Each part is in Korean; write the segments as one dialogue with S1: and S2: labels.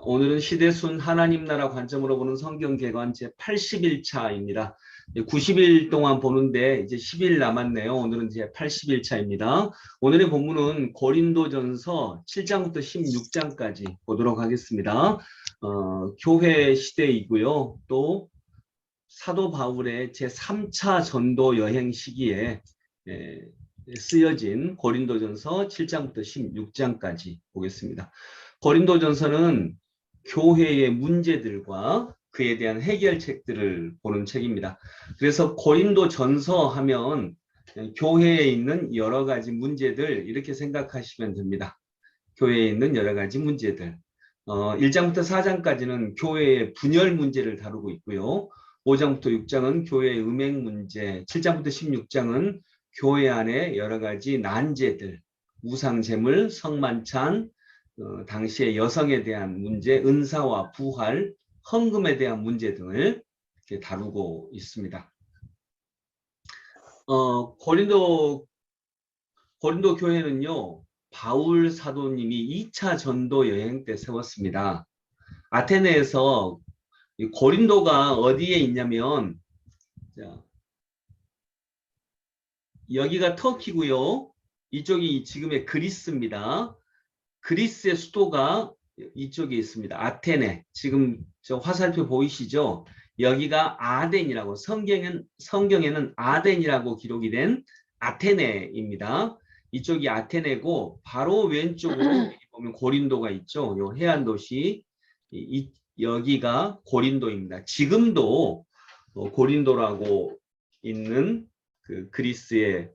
S1: 오늘은 시대순 하나님 나라 관점으로 보는 성경 개관 제 81차입니다. 90일 동안 보는데 이제 10일 남았네요. 오늘은 이제 81차입니다. 오늘의 본문은 고린도전서 7장부터 16장까지 보도록 하겠습니다. 교회 시대이고요. 또 사도 바울의 제 3차 전도 여행 시기에 쓰여진 고린도전서 7장부터 16장까지 보겠습니다. 고린도전서는 교회의 문제들과 그에 대한 해결책들을 보는 책입니다. 그래서 고린도전서 하면 교회에 있는 여러 가지 문제들 이렇게 생각하시면 됩니다. 교회에 있는 여러 가지 문제들. 1장부터 4장까지는 교회의 분열 문제를 다루고 있고요. 5장부터 6장은 교회의 음행 문제, 7장부터 16장은 교회 안에 여러 가지 난제들, 우상제물, 성만찬, 당시의 여성에 대한 문제, 은사와 부활, 헌금에 대한 문제 등을 이렇게 다루고 있습니다. 고린도 교회는요, 바울 사도님이 2차 전도 여행 때 세웠습니다. 아테네에서 고린도가 어디에 있냐면, 자, 여기가 터키고요. 이쪽이 지금의 그리스입니다. 그리스의 수도가 이쪽에 있습니다. 아테네. 지금 저 화살표 보이시죠? 여기가 아덴이라고 성경에는 아덴이라고 기록이 된 아테네입니다. 이쪽이 아테네고 바로 왼쪽으로 보면 고린도가 있죠. 요 해안 도시 여기가 고린도입니다. 지금도 고린도라고 있는 그 그리스의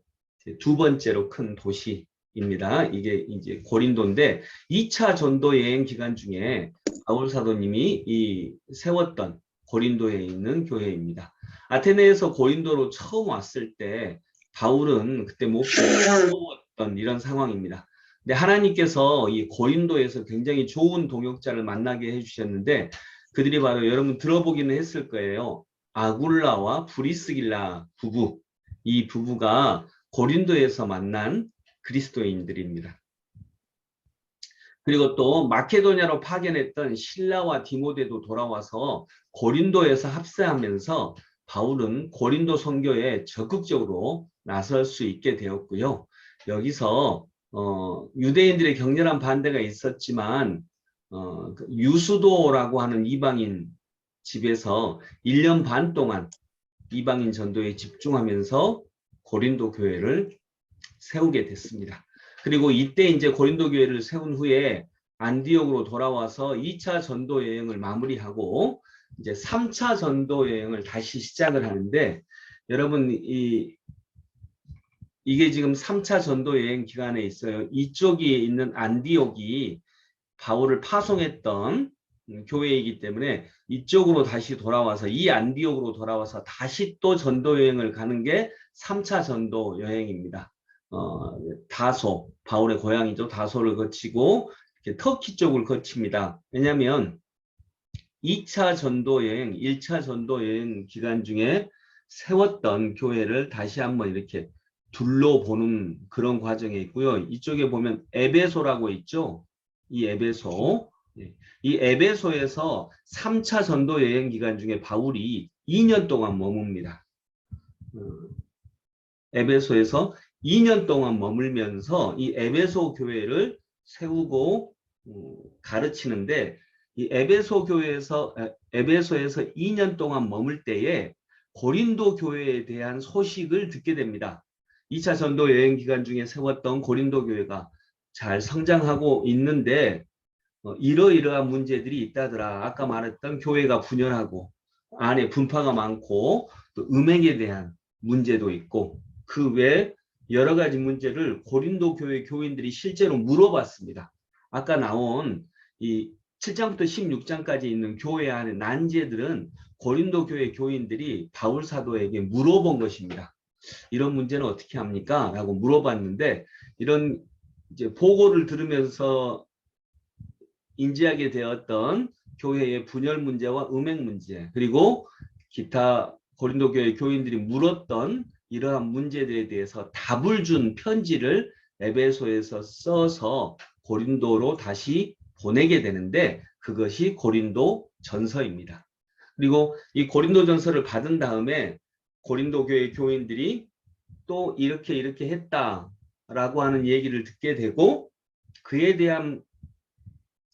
S1: 두 번째로 큰 도시입니다. 이게 이제 고린도인데 2차 전도 여행 기간 중에 바울 사도님이 세웠던 고린도에 있는 교회입니다. 아테네에서 고린도로 처음 왔을 때 바울은 그때 목숨을 잃었던 이런 상황입니다. 근데 하나님께서 이 고린도에서 굉장히 좋은 동역자를 만나게 해주셨는데 그들이 바로 여러분 들어보기는 했을 거예요. 아굴라와 브리스길라 부부. 이 부부가 고린도에서 만난 그리스도인들입니다. 그리고 또 마케도냐로 파견했던 실라와 디모데도 돌아와서 고린도에서 합세하면서 바울은 고린도 선교에 적극적으로 나설 수 있게 되었고요. 여기서 유대인들의 격렬한 반대가 있었지만 유수도라고 하는 이방인 집에서 1년 반 동안 이방인 전도에 집중하면서 고린도 교회를 세우게 됐습니다. 그리고 이때 이제 고린도 교회를 세운 후에 안디옥으로 돌아와서 2차 전도 여행을 마무리하고 이제 3차 전도 여행을 다시 시작을 하는데 여러분 이게 지금 3차 전도 여행 기간에 있어요. 이쪽에 있는 안디옥이 바울을 파송했던 교회이기 때문에 이쪽으로 다시 돌아와서 이 안디옥으로 돌아와서 다시 또 전도 여행을 가는 게 3차 전도 여행입니다. 다소, 바울의 고향이죠. 다소를 거치고 이렇게 터키 쪽을 거칩니다. 왜냐하면 2차 전도 여행, 1차 전도 여행 기간 중에 세웠던 교회를 다시 한번 이렇게 둘러보는 그런 과정에 있고요. 이쪽에 보면 에베소라고 있죠. 이 에베소. 이 에베소에서 3차 전도 여행 기간 중에 바울이 2년 동안 머뭅니다. 에베소에서 2년 동안 머물면서 이 에베소 교회를 세우고 가르치는데 이 에베소에서 2년 동안 머물 때에 고린도 교회에 대한 소식을 듣게 됩니다. 2차 전도 여행 기간 중에 세웠던 고린도 교회가 잘 성장하고 있는데 이러이러한 문제들이 있다더라. 아까 말했던 교회가 분열하고 안에 분파가 많고 또 음행에 대한 문제도 있고 그 외에 여러 가지 문제를 고린도 교회 교인들이 실제로 물어봤습니다. 아까 나온 이 7장부터 16장까지 있는 교회 안의 난제들은 고린도 교회 교인들이 바울 사도에게 물어본 것입니다. 이런 문제는 어떻게 합니까? 라고 물어봤는데 이런 이제 보고를 들으면서 인지하게 되었던 교회의 분열 문제와 음행 문제 그리고 기타 고린도 교회 교인들이 물었던 이러한 문제들에 대해서 답을 준 편지를 에베소에서 써서 고린도로 다시 보내게 되는데 그것이 고린도 전서입니다. 그리고 이 고린도 전서를 받은 다음에 고린도 교회 교인들이 또 이렇게 했다라고 하는 얘기를 듣게 되고 그에 대한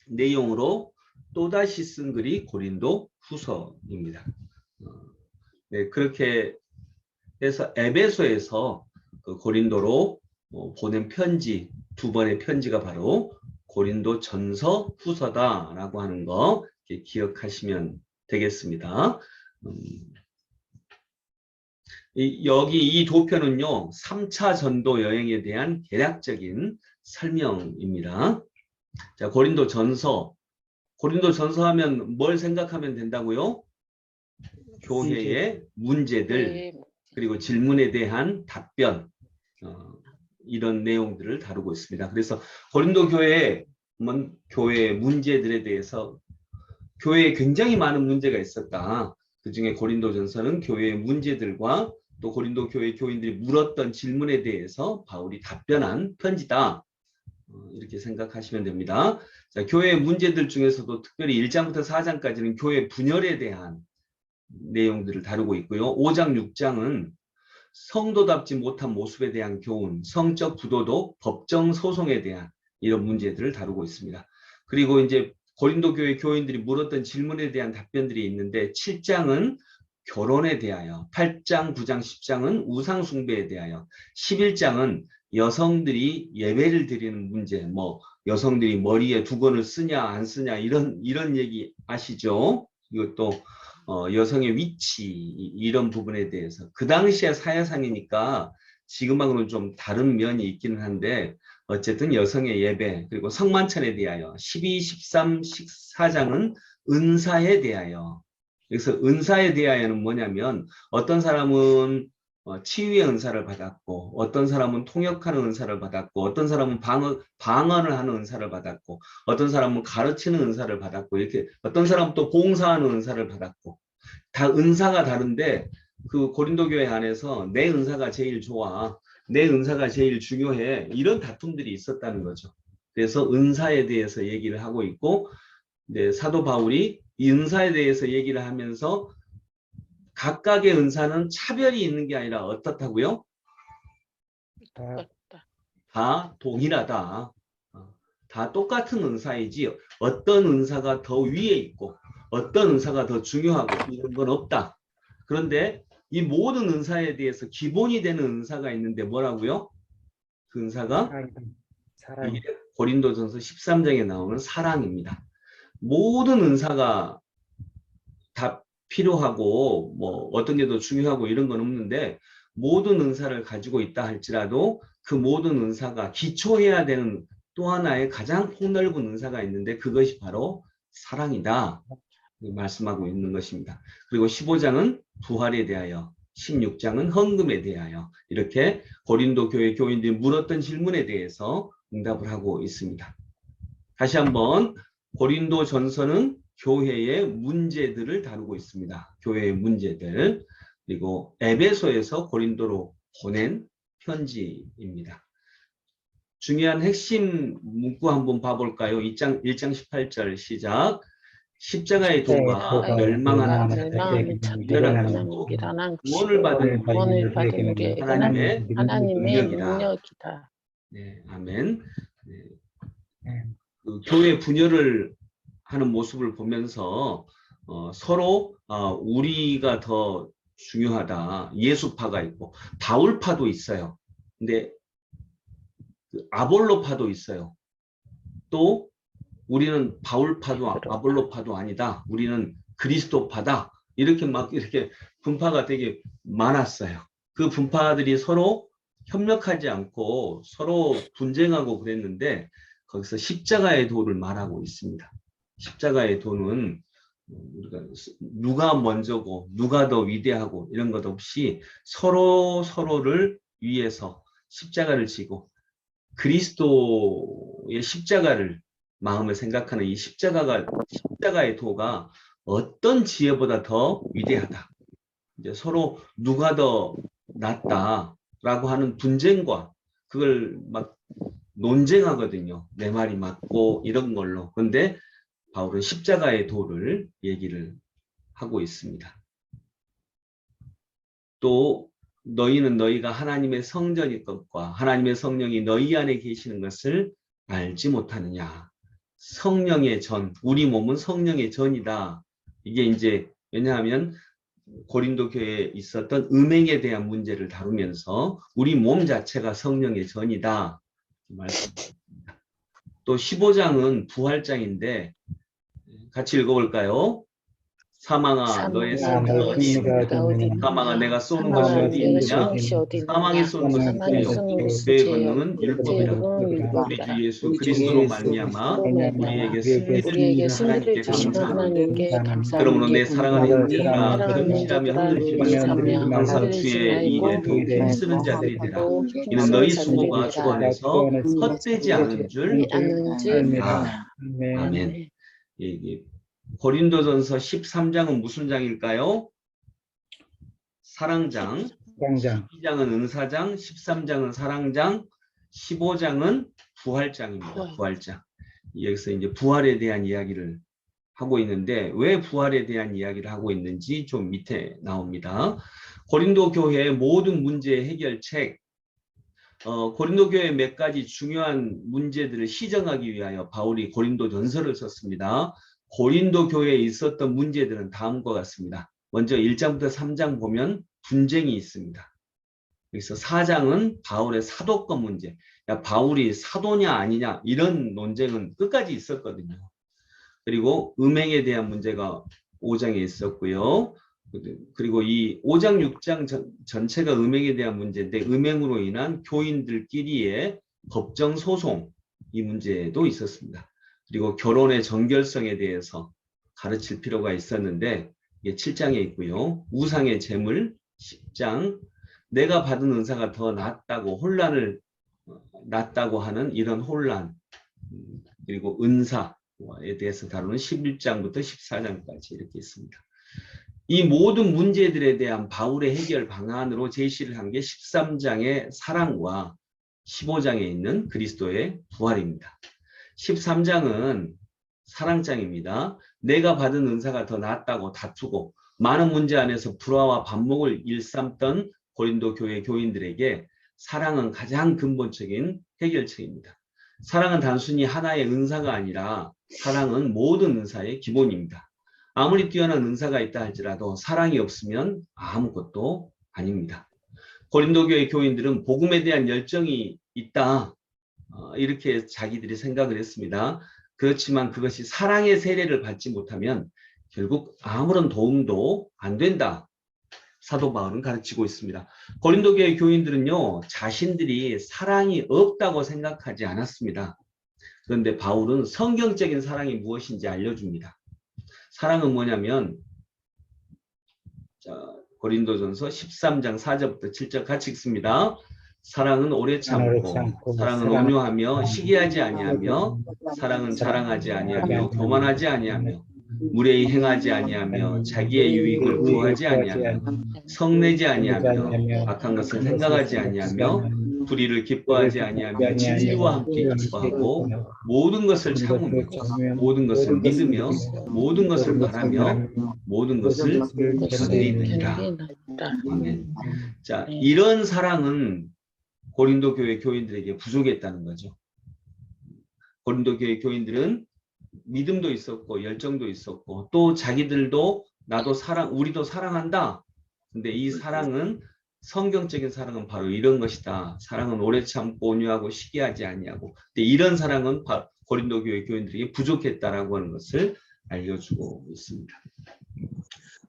S1: 내용으로 또다시 쓴 글이 고린도 후서입니다. 네, 그렇게 해서 에베소에서 그 고린도로 보낸 편지, 두 번의 편지가 바로 고린도 전서 후서다라고 하는 거 기억하시면 되겠습니다. 여기 이 도표는요, 3차 전도 여행에 대한 대략적인 설명입니다. 자, 고린도 전서 하면 뭘 생각하면 된다고요? 교회의 문제들, 그리고 질문에 대한 답변, 이런 내용들을 다루고 있습니다. 그래서 고린도 교회의 문제들에 대해서 교회에 굉장히 많은 문제가 있었다. 그 중에 고린도 전서는 교회의 문제들과 또 고린도 교회 교인들이 물었던 질문에 대해서 바울이 답변한 편지다. 이렇게 생각하시면 됩니다. 자, 교회의 문제들 중에서도 특별히 1장부터 4장까지는 교회 분열에 대한 내용들을 다루고 있고요. 5장, 6장은 성도답지 못한 모습에 대한 교훈, 성적 부도덕, 법정 소송에 대한 이런 문제들을 다루고 있습니다. 그리고 이제 고린도 교회 교인들이 물었던 질문에 대한 답변들이 있는데 7장은 결혼에 대하여, 8장, 9장, 10장은 우상 숭배에 대하여, 11장은 여성들이 예배를 드리는 문제, 여성들이 머리에 두건을 쓰냐 안 쓰냐 이런 얘기 아시죠? 이것도 여성의 위치 이런 부분에 대해서 그 당시에 사회상이니까 지금하고는 좀 다른 면이 있기는 한데 어쨌든 여성의 예배 그리고 성만찬에 대하여 12, 13, 14장은 은사에 대하여 그래서 은사에 대하여는 뭐냐면 어떤 사람은 치유의 은사를 받았고 어떤 사람은 통역하는 은사를 받았고 어떤 사람은 방언을 하는 은사를 받았고 어떤 사람은 가르치는 은사를 받았고 이렇게 어떤 사람은 또 봉사하는 은사를 받았고 다 은사가 다른데 그 고린도 교회 안에서 내 은사가 제일 좋아 내 은사가 제일 중요해 이런 다툼들이 있었다는 거죠. 그래서 은사에 대해서 얘기를 하고 있고 네, 사도 바울이 이 은사에 대해서 얘기를 하면서 각각의 은사는 차별이 있는 게 아니라 어떻다고요? 다 동일하다. 다 똑같은 은사이지 어떤 은사가 더 위에 있고 어떤 은사가 더 중요하고 이런 건 없다. 그런데 이 모든 은사에 대해서 기본이 되는 은사가 있는데 뭐라고요? 그 은사가 이게 고린도전서 13장에 나오는 사랑입니다. 모든 은사가 다 필요하고 어떤 게 더 중요하고 이런 건 없는데 모든 은사를 가지고 있다 할지라도 그 모든 은사가 기초해야 되는 또 하나의 가장 폭넓은 은사가 있는데 그것이 바로 사랑이다 말씀하고 있는 것입니다. 그리고 15장은 부활에 대하여 16장은 헌금에 대하여 이렇게 고린도 교회 교인들이 물었던 질문에 대해서 응답을 하고 있습니다. 다시 한번 고린도 전서는 교회의 문제들을 다루고 있습니다. 교회의 문제들. 그리고 에베소에서 고린도로 보낸 편지입니다. 중요한 핵심 문구 한번 봐볼까요? 1장 18절 시작. 십자가의 도가 멸망하는 자들에게 미련하고 구원을 받은 우리에게는 하나님의 능력이다. 네, 아멘. 네. 그 교회 분열을 하는 모습을 보면서 서로 우리가 더 중요하다. 예수파가 있고 바울파도 있어요. 근데 그 아볼로파도 있어요. 또 우리는 바울파도 아볼로파도 아니다. 우리는 그리스도파다. 이렇게 분파가 되게 많았어요. 그 분파들이 서로 협력하지 않고 서로 분쟁하고 그랬는데 거기서 십자가의 도를 말하고 있습니다. 십자가의 도는 우리가 누가 먼저고 누가 더 위대하고 이런 것 없이 서로를 위해서 십자가를 지고 그리스도의 십자가를 마음을 생각하는 이 십자가의 도가 어떤 지혜보다 더 위대하다. 이제 서로 누가 더 낫다라고 하는 분쟁과 그걸 막 논쟁하거든요. 내 말이 맞고 이런 걸로. 그런데 바울은 십자가의 도를 얘기를 하고 있습니다. 또 너희는 너희가 하나님의 성전일 것과 하나님의 성령이 너희 안에 계시는 것을 알지 못하느냐. 성령의 전, 우리 몸은 성령의 전이다. 이게 이제 왜냐하면 고린도 교회에 있었던 음행에 대한 문제를 다루면서 우리 몸 자체가 성령의 전이다 말씀드립니다. 또 15장은 부활장인데 같이 읽어볼까요? 사망아 너의 승리가 어디 있느냐. 사망아 내가 쏘는 것이 어디 있느냐. 사망이 쏘는 것은 죄요. 죄의 권능은 율법이라. 우리 주 예수 그리스도로 말미암아 우리에게 승리를 주신 하나님께 감사합니다. 그러므로 내 사랑하는 형제들아 견실하며 흔들리지 말고 항상 주의 일에 더욱 힘쓰는 자들이 되라. 이는 너희 수고가 주 안에서 헛되지 않은 줄 알라. 아멘. 고린도전서 13장은 무슨 장일까요? 사랑장, 12장은 은사장, 13장은 사랑장, 15장은 부활장입니다. 부활장. 여기서 이제 부활에 대한 이야기를 하고 있는데 왜 부활에 대한 이야기를 하고 있는지 좀 밑에 나옵니다. 고린도 교회의 모든 문제 해결책, 고린도 교회의 몇 가지 중요한 문제들을 시정하기 위하여 바울이 고린도 전서를 썼습니다. 고린도 교회에 있었던 문제들은 다음과 같습니다. 먼저 1장부터 3장 보면 분쟁이 있습니다. 그래서 4장은 바울의 사도권 문제. 야, 바울이 사도냐 아니냐 이런 논쟁은 끝까지 있었거든요. 그리고 음행에 대한 문제가 5장에 있었고요. 그리고 이 5장 6장 전체가 음행에 대한 문제인데 음행으로 인한 교인들끼리의 법정 소송 이 문제도 있었습니다. 그리고 결혼의 정결성에 대해서 가르칠 필요가 있었는데 이게 7장에 있고요. 우상의 재물 10장 내가 받은 은사가 더 낫다고 혼란을 낫다고 하는 이런 혼란 그리고 은사에 대해서 다루는 11장부터 14장까지 이렇게 있습니다. 이 모든 문제들에 대한 바울의 해결 방안으로 제시를 한 게 13장의 사랑과 15장에 있는 그리스도의 부활입니다. 13장은 사랑장입니다. 내가 받은 은사가 더 낫다고 다투고 많은 문제 안에서 불화와 반목을 일삼던 고린도 교회 교인들에게 사랑은 가장 근본적인 해결책입니다. 사랑은 단순히 하나의 은사가 아니라 사랑은 모든 은사의 기본입니다. 아무리 뛰어난 은사가 있다 할지라도 사랑이 없으면 아무것도 아닙니다. 고린도 교회 교인들은 복음에 대한 열정이 있다. 이렇게 자기들이 생각을 했습니다. 그렇지만 그것이 사랑의 세례를 받지 못하면 결국 아무런 도움도 안 된다. 사도 바울은 가르치고 있습니다. 고린도 교회 교인들은요. 자신들이 사랑이 없다고 생각하지 않았습니다. 그런데 바울은 성경적인 사랑이 무엇인지 알려줍니다. 사랑은 뭐냐면 고린도전서 13장 4절부터 7절 같이 읽습니다. 사랑은 오래 참고 사랑은 온유하며 시기하지 아니하며 사랑은 자랑하지 아니하며 교만하지 아니하며 무례히 행하지 아니하며 자기의 유익을 구하지 아니하며 성내지 아니하며 악한 것을 생각하지 아니하며 불의를 기뻐하지 아니하며 진리와 함께 기뻐하고 모든 것을 참으며 모든 것을 믿으며 모든 것을 바라며 모든 것을 견디느니라. 아멘. 자, 이런 사랑은 고린도 교회 교인들에게 부족했다는 거죠. 고린도 교회 교인들은 믿음도 있었고 열정도 있었고 또 자기들도 나도 우리도 사랑한다. 근데 이 사랑은 성경적인 사랑은 바로 이런 것이다. 사랑은 오래 참고 온유하고 시기하지 아니하고. 근데 이런 사랑은 고린도 교회 교인들에게 부족했다라고 하는 것을 알려주고 있습니다.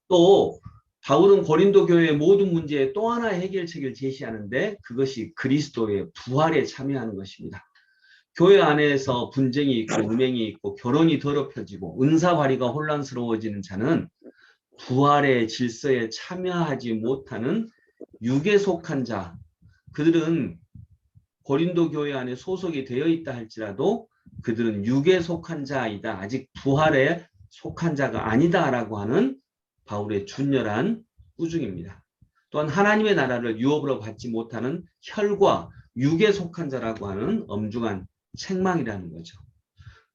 S1: 또 바울은 고린도 교회의 모든 문제에 또 하나의 해결책을 제시하는데 그것이 그리스도의 부활에 참여하는 것입니다. 교회 안에서 분쟁이 있고 음행이 있고 결혼이 더럽혀지고 은사발휘가 혼란스러워지는 자는 부활의 질서에 참여하지 못하는 육에 속한 자, 그들은 고린도 교회 안에 소속이 되어 있다 할지라도 그들은 육에 속한 자이다. 아직 부활에 속한 자가 아니다라고 하는 바울의 준열한 꾸중입니다. 또한 하나님의 나라를 유업으로 받지 못하는 혈과 육에 속한 자라고 하는 엄중한 책망이라는 거죠.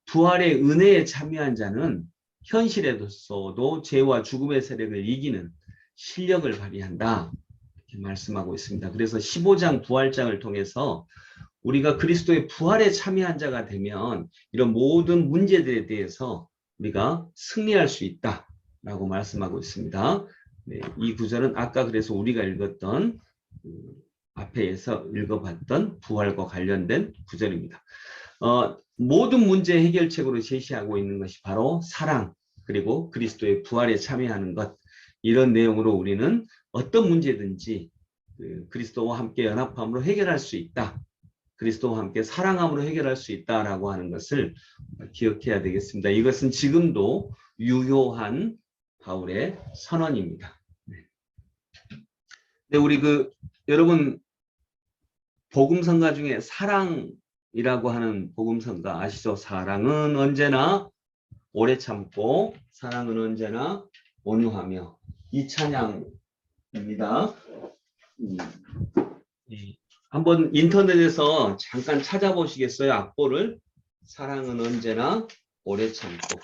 S1: 부활의 은혜에 참여한 자는 현실에서도 죄와 죽음의 세력을 이기는 실력을 발휘한다. 이렇게 말씀하고 있습니다. 그래서 15장 부활장을 통해서 우리가 그리스도의 부활에 참여한 자가 되면 이런 모든 문제들에 대해서 우리가 승리할 수 있다라고 말씀하고 있습니다. 네, 이 구절은 아까 그래서 우리가 읽었던 앞에서 읽어봤던 부활과 관련된 구절입니다. 모든 문제 해결책으로 제시하고 있는 것이 바로 사랑 그리고 그리스도의 부활에 참여하는 것, 이런 내용으로 우리는 어떤 문제든지 그리스도와 함께 연합함으로 해결할 수 있다. 그리스도와 함께 사랑함으로 해결할 수 있다라고 하는 것을 기억해야 되겠습니다. 이것은 지금도 유효한 바울의 선언입니다. 네, 우리 여러분 복음성가 중에 사랑이라고 하는 복음성가 아시죠? 사랑은 언제나 오래 참고 사랑은 언제나 온유하며, 이 찬양입니다. 한번 인터넷에서 잠깐 찾아보시겠어요? 악보를. 사랑은 언제나 오래 참고.